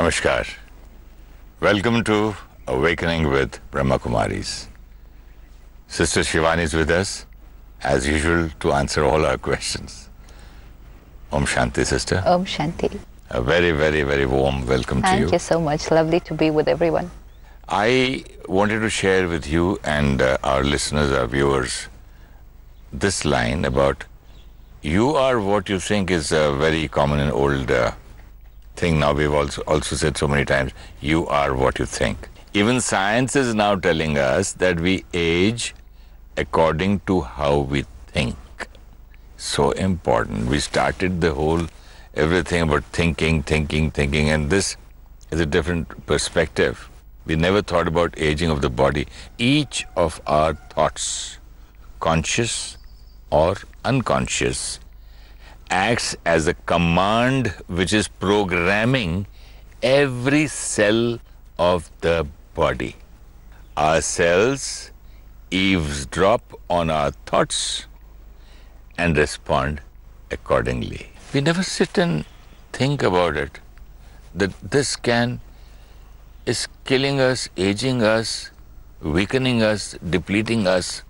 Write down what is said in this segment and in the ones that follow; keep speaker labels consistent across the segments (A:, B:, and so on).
A: Namaskar. Welcome to Awakening with Brahmakumaris. Sister Shivani is with us, as usual, to answer all our questions. Om Shanti, sister.
B: Om Shanti.
A: A very, very, very warm welcome to you.
B: Thank you so much. Lovely to be with everyone.
A: I wanted to share with you and our listeners, our viewers, this line about you are what you think is a very common and old thing. Now we've also said so many times, you are what you think. Even science is now telling us that we age according to how we think. So important. We started the whole everything about thinking, and this is a different perspective. We never thought about aging of the body. Each of our thoughts, conscious or unconscious, acts as a command which is programming every cell of the body. Our cells eavesdrop on our thoughts and respond accordingly. We never sit and think about it, that this is killing us, aging us, weakening us, depleting us.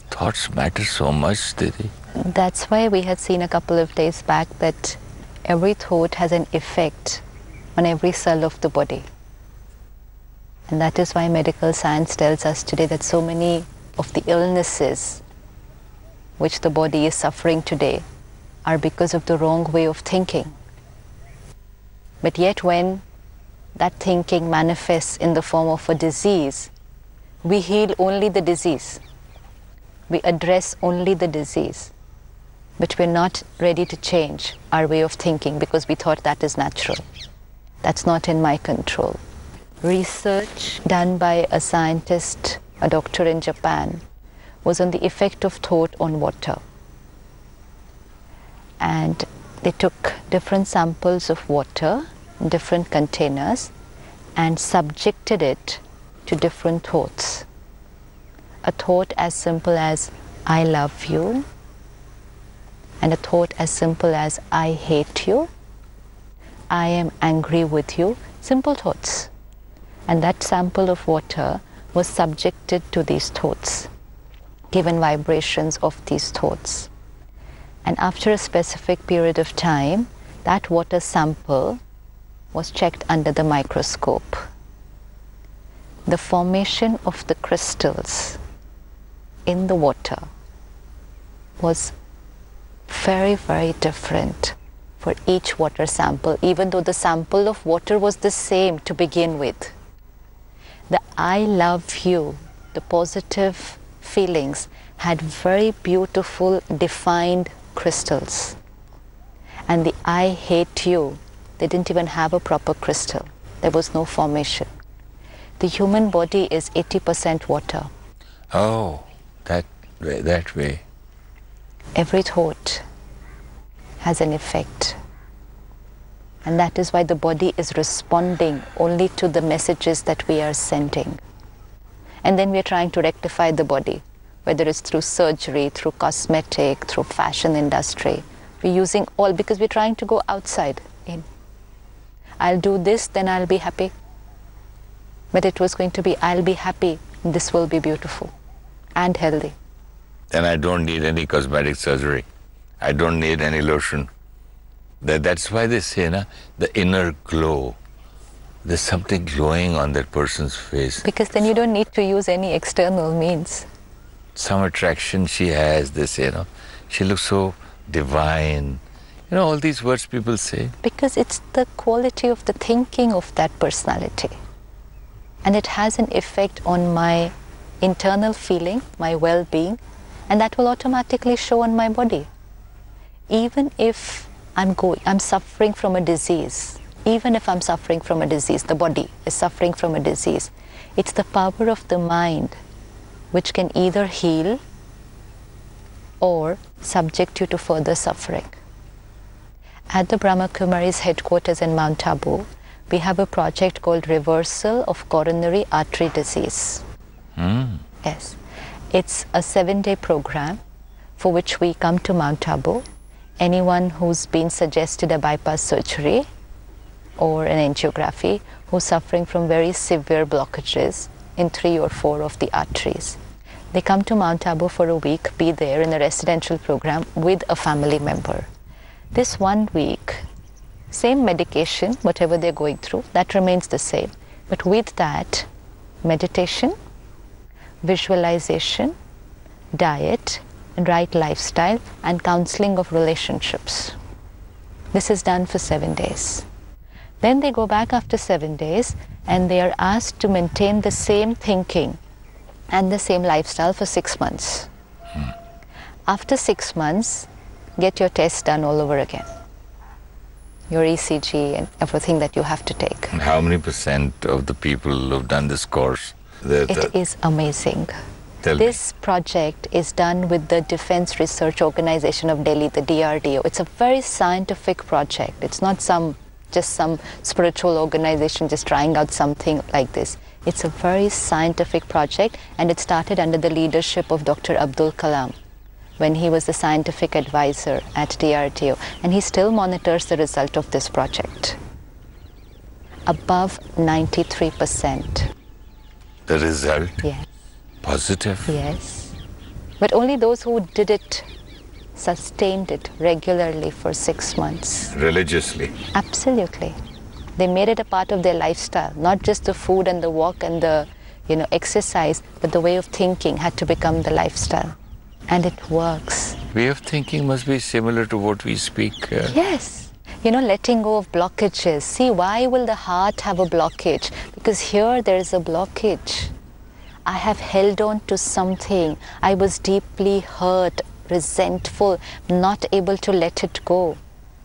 A: Thoughts matter so much, Didi.
B: That's why we had seen a couple of days back that every thought has an effect on every cell of the body. And that is why medical science tells us today that so many of the illnesses which the body is suffering today are because of the wrong way of thinking. But yet when that thinking manifests in the form of a disease, we heal only the disease. We address only the disease. But we're not ready to change our way of thinking because we thought that is natural. That's not in my control. Research done by a scientist, a doctor in Japan, was on the effect of thought on water. And they took different samples of water in different containers and subjected it to different thoughts. A thought as simple as, I love you, and a thought as simple as, I hate you, I am angry with you, simple thoughts. And that sample of water was subjected to these thoughts, given vibrations of these thoughts. And after a specific period of time, that water sample was checked under the microscope. The formation of the crystals in the water was very, very different for each water sample, even though the sample of water was the same to begin with. The I love you, the positive feelings, had very beautiful defined crystals. And the I hate you, they didn't even have a proper crystal. There was no formation. The human body is 80% water.
A: Oh, that way.
B: Every thought has an effect. And that is why the body is responding only to the messages that we are sending. And then we are trying to rectify the body, whether it's through surgery, through cosmetic, through fashion industry. We're using all because we're trying to go outside in. I'll do this, then I'll be happy. But it was going to be, I'll be happy, this will be beautiful and healthy.
A: And I don't need any cosmetic surgery. I don't need any lotion. That's why they say, the inner glow. There's something glowing on that person's face.
B: Because then you don't need to use any external means.
A: Some attraction she has, they say, she looks so divine. All these words people say.
B: Because it's the quality of the thinking of that personality. And it has an effect on my internal feeling, my well-being, and that will automatically show on my body. Even if I'm suffering from a disease, the body is suffering from a disease, it's the power of the mind which can either heal or subject you to further suffering. At the Brahmakumaris headquarters in Mount Abu, we have a project called Reversal of Coronary Artery Disease. Yes. It's a 7-day program for which we come to Mount Abu. Anyone who's been suggested a bypass surgery or an angiography who's suffering from very severe blockages in 3 or 4 of the arteries. They come to Mount Abu for a week, be there in a residential program with a family member. This 1 week, same medication, whatever they're going through, that remains the same. But with that, meditation, visualization, diet, and right lifestyle, and counseling of relationships. This is done for 7 days. Then they go back after 7 days and they are asked to maintain the same thinking and the same lifestyle for 6 months. After 6 months, get your tests done all over again. Your ECG and everything that you have to take.
A: And how many % of the people who've done this course?
B: It is amazing. This project is done with the Defense Research Organization of Delhi, the DRDO. It's a very scientific project. It's not just some spiritual organization just trying out something like this. It's a very scientific project, and it started under the leadership of Dr. Abdul Kalam when he was the scientific advisor at DRDO, and he still monitors the result of this project. Above 93%.
A: The result?
B: Yes.
A: Positive?
B: Yes. But only those who did it, sustained it regularly for 6 months.
A: Religiously?
B: Absolutely. They made it a part of their lifestyle, not just the food and the walk and the exercise, but the way of thinking had to become the lifestyle. And it works.
A: Way of thinking must be similar to what we speak.
B: Yes. Letting go of blockages. See, why will the heart have a blockage? Because here there is a blockage. I have held on to something. I was deeply hurt, resentful, not able to let it go.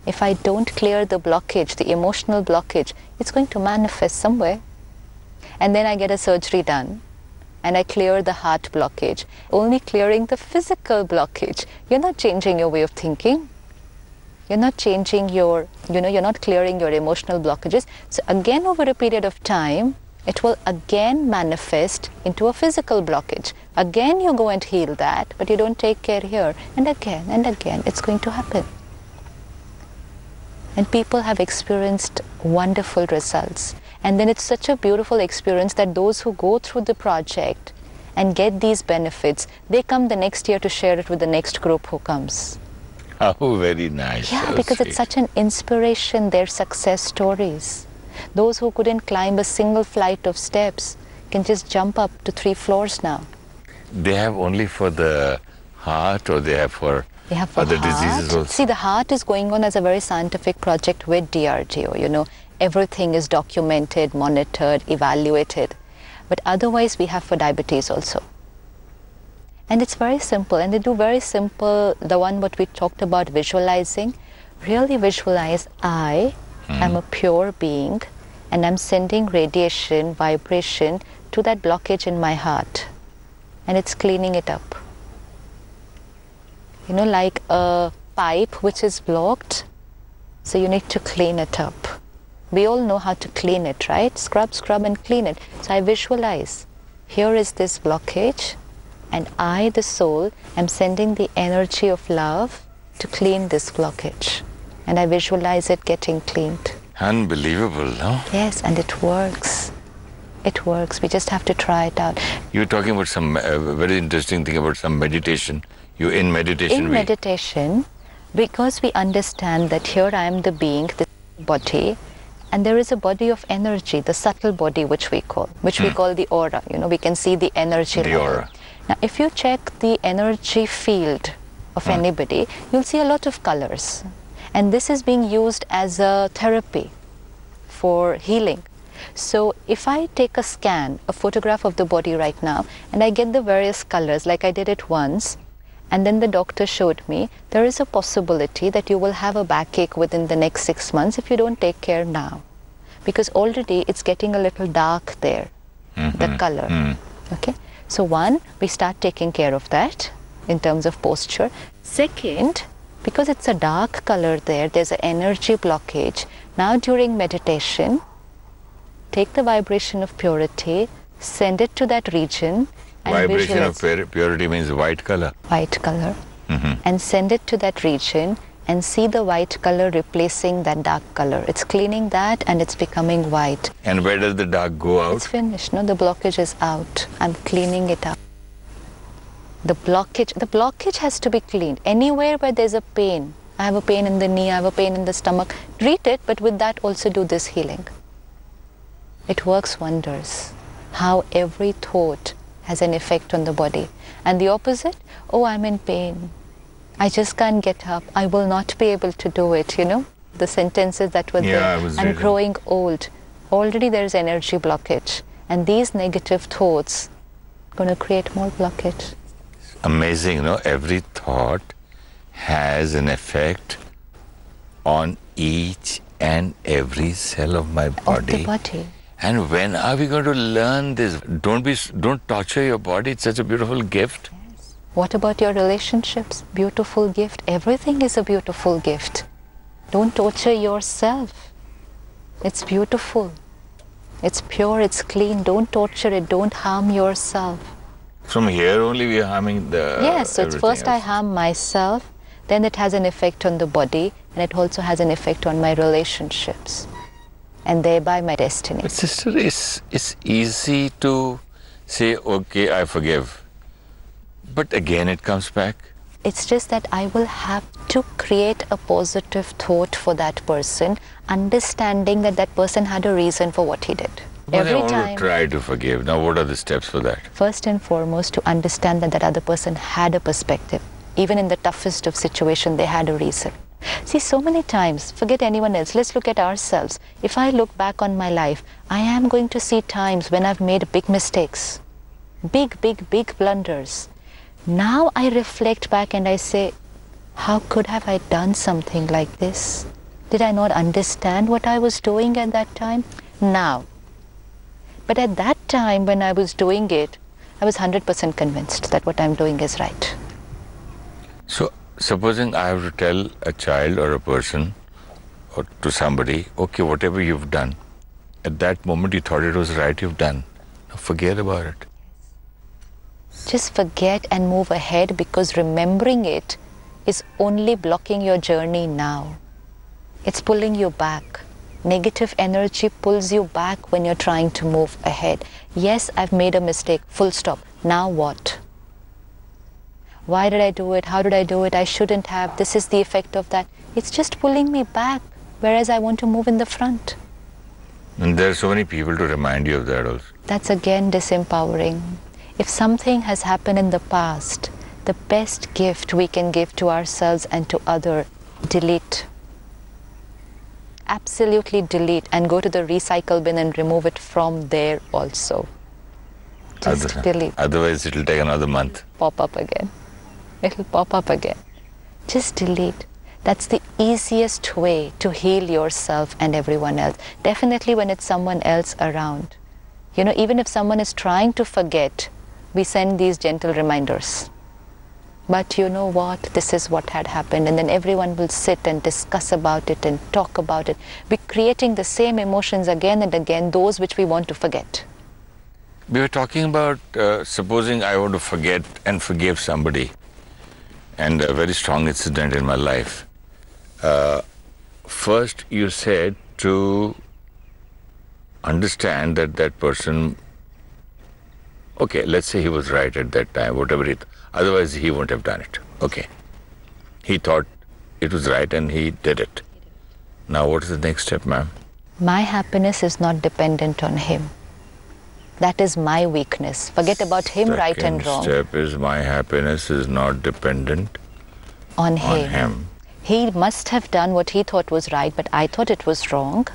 B: If I don't clear the blockage, the emotional blockage, it's going to manifest somewhere. And then I get a surgery done and I clear the heart blockage. Only clearing the physical blockage. You're not changing your way of thinking. You're not changing you're not clearing your emotional blockages. So again, over a period of time, it will again manifest into a physical blockage. Again, you go and heal that, but you don't take care here. And again, it's going to happen. And people have experienced wonderful results. And then it's such a beautiful experience that those who go through the project and get these benefits, they come the next year to share it with the next group who comes.
A: Oh, very nice.
B: Yeah,
A: so
B: because
A: sweet.
B: it's such an inspiration, their success stories. Those who couldn't climb a single flight of steps can just jump up to 3 floors now.
A: They have only for the heart, or they have for other diseases also?
B: See, the heart is going on as a very scientific project with DRDO. Everything is documented, monitored, evaluated. But otherwise, we have for diabetes also. And it's very simple. And they do very simple, the one what we talked about, visualizing. Really visualize, I am a pure being, and I'm sending radiation, vibration to that blockage in my heart. And it's cleaning it up. Like a pipe which is blocked, so you need to clean it up. We all know how to clean it, right? Scrub, and clean it. So I visualize, here is this blockage, and I, the soul, am sending the energy of love to clean this blockage. And I visualize it getting cleaned.
A: Unbelievable, no?
B: Yes, and it works. It works. We just have to try it out.
A: You're talking about some very interesting thing about some meditation. In meditation, because we understand that here I am the being, the body, and there is a body of energy, the subtle body which we call the aura. We can see the energy level. Aura.
B: Now, if you check the energy field of anybody, you'll see a lot of colors. And this is being used as a therapy for healing. So if I take a scan, a photograph of the body right now, and I get the various colors, like I did it once, and then the doctor showed me, there is a possibility that you will have a backache within the next 6 months if you don't take care now. Because already it's getting a little dark there, the color. Okay. So one, we start taking care of that in terms of posture. Second, because it's a dark color there, there's an energy blockage. Now during meditation, take the vibration of purity, send it to that region. And
A: vibration of purity means white color.
B: White color. And send it to that region and see the white color replacing that dark color. It's cleaning that and it's becoming white.
A: And where does the dark go out?
B: It's finished. No, the blockage is out. I'm cleaning it out. The blockage has to be cleaned. Anywhere where there's a pain, I have a pain in the knee, I have a pain in the stomach, treat it, but with that also do this healing. It works wonders. How every thought has an effect on the body. And the opposite, oh, I'm in pain. I just can't get up. I will not be able to do it, you know. The sentences that were there. I'm growing old. Already there's energy blockage. And these negative thoughts are going to create more blockage.
A: Amazing, you know, every thought has an effect on each and every cell of my body.
B: Of the body.
A: And when are we going to learn this? Don't torture your body. It's such a beautiful gift.
B: Yes. What about your relationships? Beautiful gift. Everything is a beautiful gift. Don't torture yourself. It's beautiful. It's pure, it's clean. Don't torture it. Don't harm yourself.
A: From here only we are harming the...
B: Yes, so it's first
A: else.
B: I harm myself, then it has an effect on the body, and it also has an effect on my relationships, and thereby my destiny.
A: But sister, it's easy to say, okay, I forgive. But again it comes back.
B: It's just that I will have to create a positive thought for that person, understanding that that person had a reason for what he did.
A: But I want to try to forgive. Now, what are the steps for that?
B: First and foremost, to understand that that other person had a perspective. Even in the toughest of situations, they had a reason. See, so many times, forget anyone else, let's look at ourselves. If I look back on my life, I am going to see times when I've made big mistakes. Big blunders. Now I reflect back and I say, how could have I done something like this? Did I not understand what I was doing at that time? Now. But at that time when I was doing it, I was 100% convinced that what I'm doing is right.
A: So, supposing I have to tell a child or a person or to somebody, okay, whatever you've done, at that moment you thought it was right, you've done. Now forget about it.
B: Just forget and move ahead, because remembering it is only blocking your journey now. It's pulling you back. Negative energy pulls you back when you're trying to move ahead. Yes, I've made a mistake, full stop. Now what? Why did I do it? How did I do it? I shouldn't have. This is the effect of that. It's just pulling me back, whereas I want to move in the front.
A: And there are so many people to remind you of that also.
B: That's again disempowering. If something has happened in the past, the best gift we can give to ourselves and to others, delete. Absolutely delete, and go to the recycle bin and remove it from there also. Just delete.
A: Otherwise it will take another month.
B: Pop up again. It'll pop up again. Just delete. That's the easiest way to heal yourself and everyone else. Definitely when it's someone else around. You know, even if someone is trying to forget, we send these gentle reminders. But you know what? This is what had happened. And then everyone will sit and discuss about it and talk about it. We're creating the same emotions again and again, those which we want to forget.
A: We were talking about supposing I want to forget and forgive somebody, and a very strong incident in my life. First you said to understand that that person, okay, let's say he was right at that time, whatever it, otherwise he wouldn't have done it. Okay. He thought it was right and he did it. Now what is the next step, ma'am?
B: My happiness is not dependent on him. That is my weakness. Forget about him, right and wrong.
A: Second step is my happiness is not dependent
B: on him. He must have done what he thought was right, but I thought it was wrong.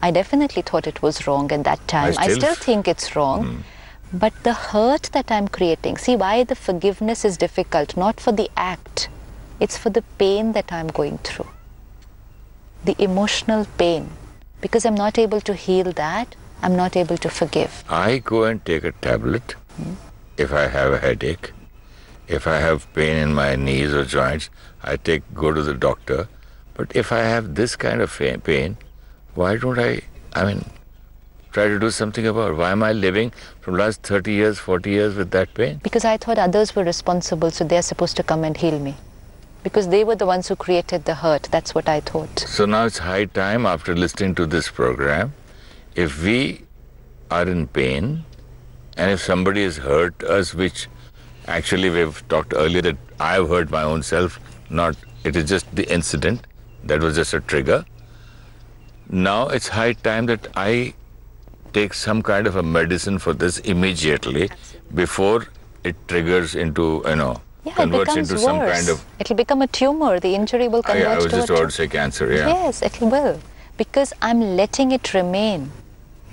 B: I definitely thought it was wrong at that time. I still think it's wrong. But the hurt that I'm creating, see why the forgiveness is difficult, not for the act. It's for the pain that I'm going through. The emotional pain. Because I'm not able to heal that, I'm not able to forgive.
A: I go and take a tablet if I have a headache. If I have pain in my knees or joints, I go to the doctor. But if I have this kind of pain, why don't I try to do something about it? Why am I living from last 30 years, 40 years with that pain?
B: Because I thought others were responsible, so they're supposed to come and heal me. because they were the ones who created the hurt. That's what I thought.
A: So now it's high time, after listening to this program, if we are in pain and if somebody has hurt us, which actually we've talked earlier that I've hurt my own self, not, it is just the incident, that was just a trigger. Now it's high time that I take some kind of a medicine for this immediately.
B: Absolutely.
A: Before it triggers into, converts into
B: worse.
A: some kind of...
B: It'll become a tumor. The injury will convert
A: I was
B: to
A: just
B: a
A: about to say cancer, yeah.
B: Yes, it will. Because I'm letting it remain.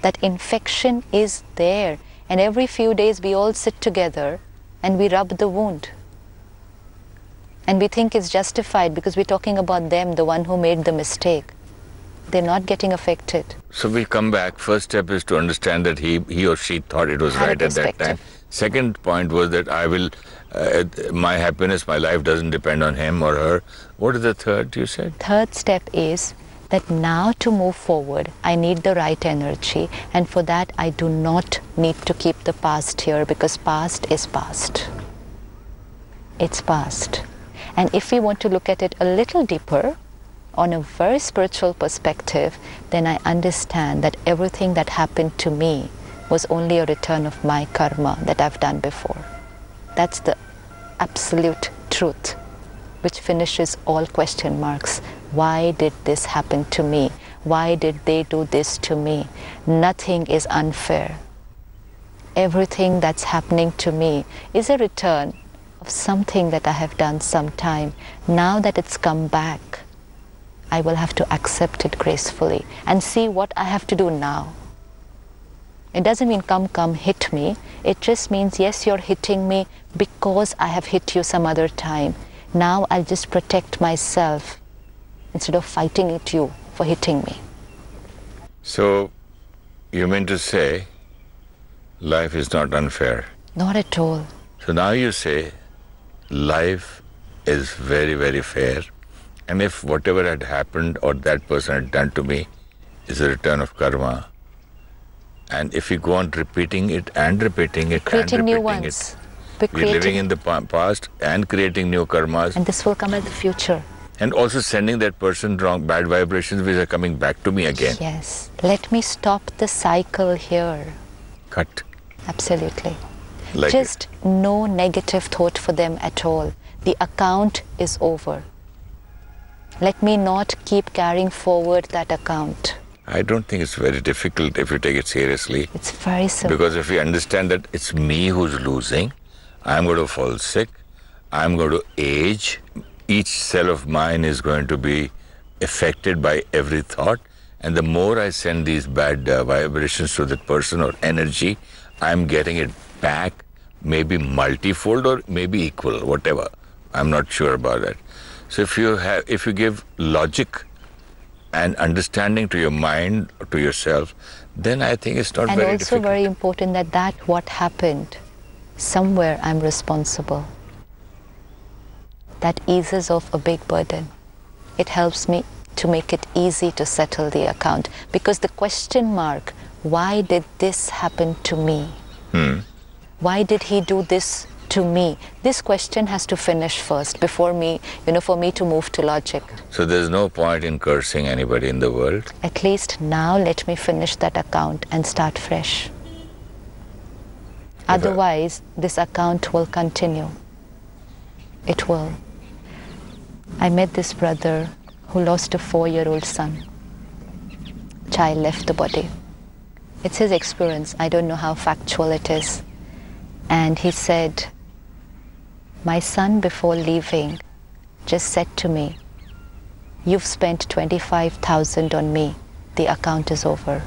B: That infection is there. And every few days we all sit together and we rub the wound. And we think it's justified because we're talking about them, the one who made the mistake. They're not getting affected.
A: So we'll come back. First step is to understand that he or she thought it was right at that time. Second point was that I will, my happiness, my life doesn't depend on him or her. What is the third you said?
B: Third step is that now to move forward, I need the right energy. And for that, I do not need to keep the past here because past is past. It's past. And if we want to look at it a little deeper, on a very spiritual perspective, then I understand that everything that happened to me was only a return of my karma that I've done before. That's the absolute truth, which finishes all question marks. Why did this happen to me? Why did they do this to me? Nothing is unfair. Everything that's happening to me is a return of something that I have done sometime. Now that it's come back, I will have to accept it gracefully and see what I have to do now. It doesn't mean come, hit me. It just means, yes, you're hitting me because I have hit you some other time. Now I'll just protect myself instead of fighting at you for hitting me.
A: So you mean to say life is not unfair?
B: Not at all.
A: So now you say life is very, very fair. And if whatever had happened or that person had done to me is a return of karma, and if you go on repeating it and repeating it and repeating
B: new ones.
A: we're living in the past and creating new karmas.
B: And this will come in the future.
A: And also sending that person wrong, bad vibrations which are coming back to me again.
B: Yes. Let me stop the cycle here.
A: Cut.
B: Absolutely.
A: Like
B: just no negative thought for them at all. The account is over. Let me not keep carrying forward that account.
A: I don't think it's very difficult if you take it seriously.
B: It's very simple.
A: Because if you understand that it's me who's losing, I'm going to fall sick, I'm going to age, each cell of mine is going to be affected by every thought, and the more I send these bad vibrations to that person or energy, I'm getting it back, maybe multifold or maybe equal, whatever. I'm not sure about that. So if you give logic and understanding to your mind, to yourself, then I think it's not very difficult.
B: And also very important that what happened, somewhere I'm responsible. That eases off a big burden. It helps me to make it easy to settle the account. Because the question mark, why did this happen to me? Why did he do this to me? This question has to finish first before me, for me to move to logic.
A: So there's no point in cursing anybody in the world?
B: At least now let me finish that account and start fresh. Otherwise, this account will continue. It will. I met this brother who lost a 4-year-old son. Child left the body. It's his experience. I don't know how factual it is. And he said, my son before leaving just said to me, you've spent 25,000 on me. The account is over.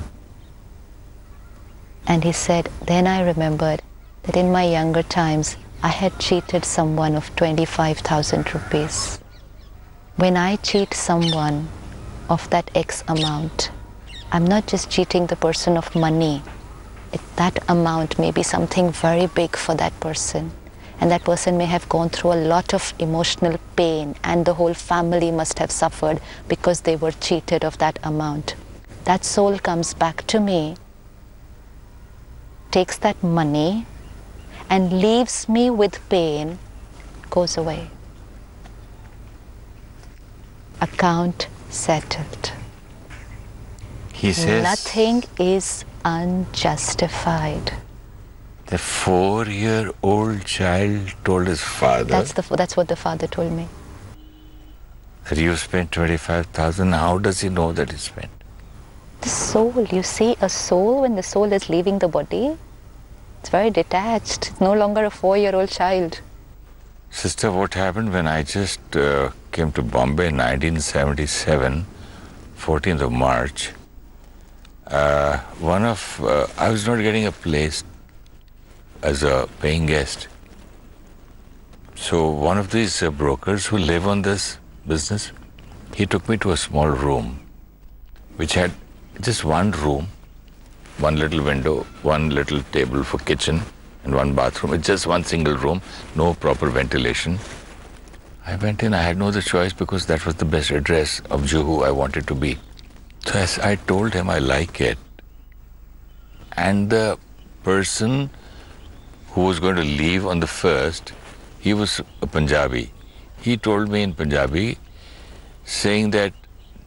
B: And he said, then I remembered that in my younger times, I had cheated someone of 25,000 rupees. When I cheat someone of that X amount, I'm not just cheating the person of money. That amount may be something very big for that person. And that person may have gone through a lot of emotional pain, and the whole family must have suffered because they were cheated of that amount. That soul comes back to me, takes that money, and leaves me with pain, goes away. Account settled.
A: He says
B: nothing is unjustified.
A: the 4-year-old child told his father
B: That's what the father told me.
A: that you spent 25,000. How does he know that he spent?
B: The soul, you see, a soul, when the soul is leaving the body, it's very detached. It's no longer a 4-year-old child.
A: Sister, what happened when I just came to Bombay in 1977, 14th of March, I was not getting a place as a paying guest. So one of these brokers who live on this business, he took me to a small room, which had just one room, one little window, one little table for kitchen, and one bathroom. It's just one single room, no proper ventilation. I went in, I had no other choice because that was the best address of Juhu I wanted to be. So as I told him I like it. And the person who was going to leave on the first, he was a Punjabi. He told me in Punjabi, saying that,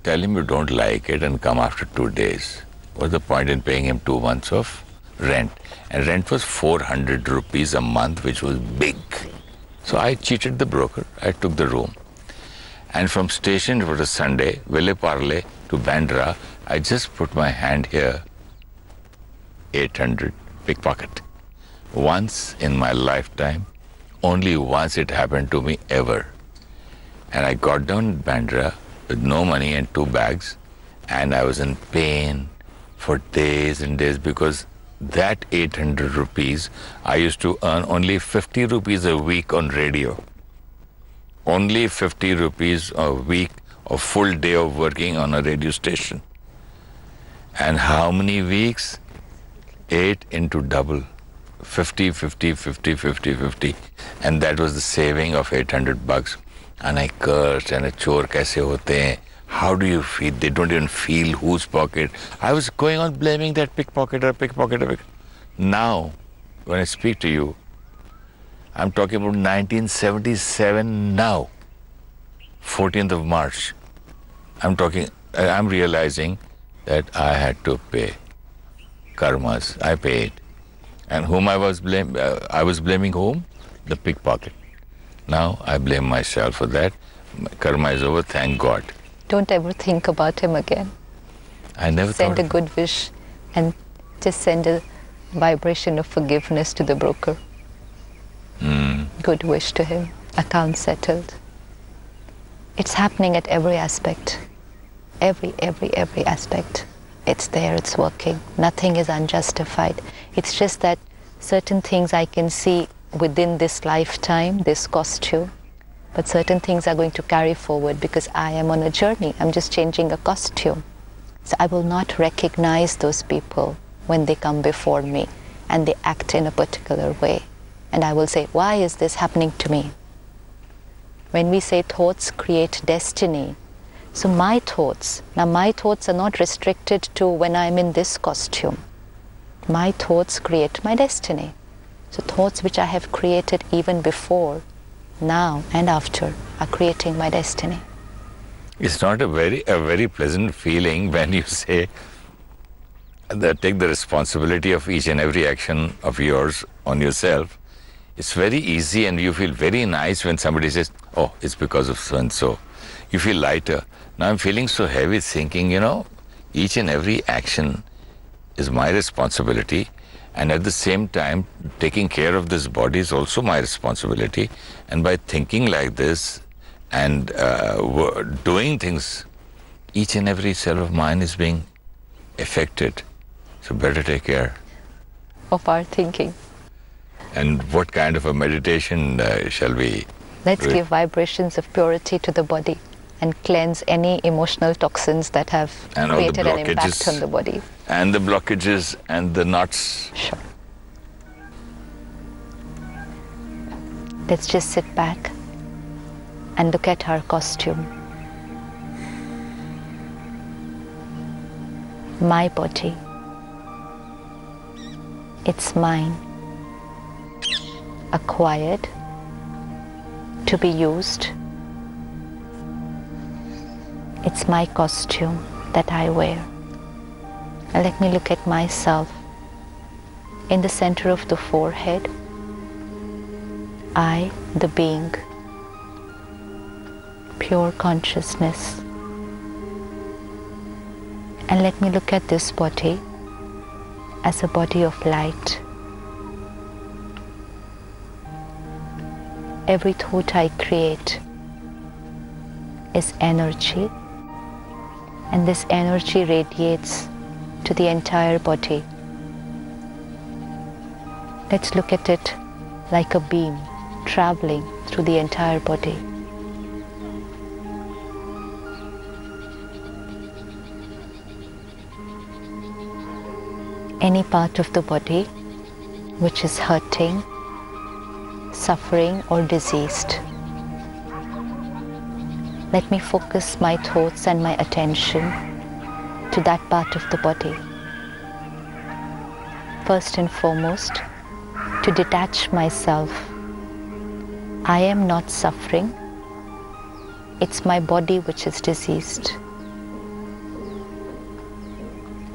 A: tell him you don't like it and come after 2 days. What's the point in paying him 2 months of rent? And rent was 400 rupees a month, which was big. So I cheated the broker. I took the room. And from station, it was a Sunday, Ville Parle to Bandra, I just put my hand here, 800, pickpocket. Once in my lifetime, only once it happened to me ever. And I got down in Bandra with no money and 2 bags, and I was in pain for days and days because that 800 rupees, I used to earn only 50 rupees a week on radio. Only 50 rupees a week, a full day of working on a radio station. And how many weeks? 8 into double. 50, 50, 50, 50, 50. And that was the saving of 800 bucks. And I cursed, and a chor kaise hote hain? How do you feel? They don't even feel whose pocket. I was going on blaming that pickpocketer. Now, when I speak to you, I'm talking about 1977 now, 14th of March. I'm realizing that I had to pay karmas. I paid. And whom I was blaming whom? The pickpocket. Now I blame myself for that. Karma is over, thank God.
B: Don't ever think about him again.
A: I never
B: Send
A: thought.
B: a good wish and just send a vibration of forgiveness to the broker. Good wish to him. Account settled. It's happening at every aspect. Every aspect. It's there, it's working. Nothing is unjustified. It's just that certain things I can see within this lifetime, this costume, but certain things are going to carry forward because I am on a journey. I'm just changing a costume. So I will not recognize those people when they come before me and they act in a particular way. And I will say, why is this happening to me? When we say thoughts create destiny, so my thoughts are not restricted to when I'm in this costume. My thoughts create my destiny. So thoughts which I have created even before, now and after, are creating my destiny.
A: It's not a very pleasant feeling when you say that take the responsibility of each and every action of yours on yourself. It's very easy and you feel very nice when somebody says, oh, it's because of so-and-so. You feel lighter. Now I'm feeling so heavy thinking, each and every action is my responsibility, and at the same time, taking care of this body is also my responsibility. And by thinking like this and doing things, each and every cell of mine is being affected. So better take care.
B: Of our thinking.
A: And what kind of a meditation shall we?
B: Let's give vibrations of purity to the body and cleanse any emotional toxins that have created an impact on the body.
A: And the blockages and the knots.
B: Sure. Let's just sit back and look at our costume. My body. It's mine. Acquired to be used It's my costume that I wear. And let me look at myself. In the center of the forehead, I, the being, pure consciousness. And let me look at this body as a body of light. Every thought I create is energy, and this energy radiates to the entire body. Let's look at it like a beam traveling through the entire body. Any part of the body which is hurting, suffering or diseased, let me focus my thoughts and my attention to that part of the body. First and foremost, to detach myself. I am not suffering. It's my body which is diseased.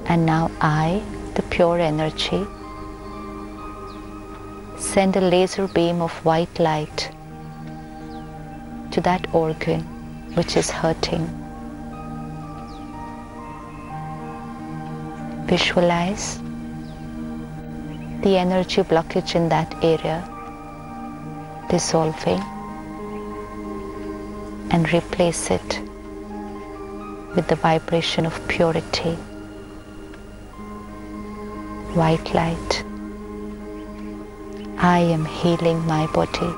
B: And now I, the pure energy, send a laser beam of white light to that organ which is hurting. Visualize the energy blockage in that area dissolving and replace it with the vibration of purity. White light. I am healing my body.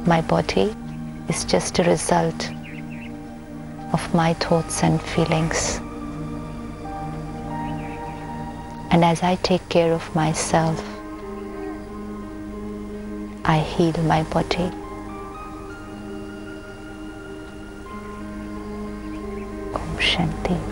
B: My body is just a result of my thoughts and feelings. And as I take care of myself, I heal my body. Om Shanti.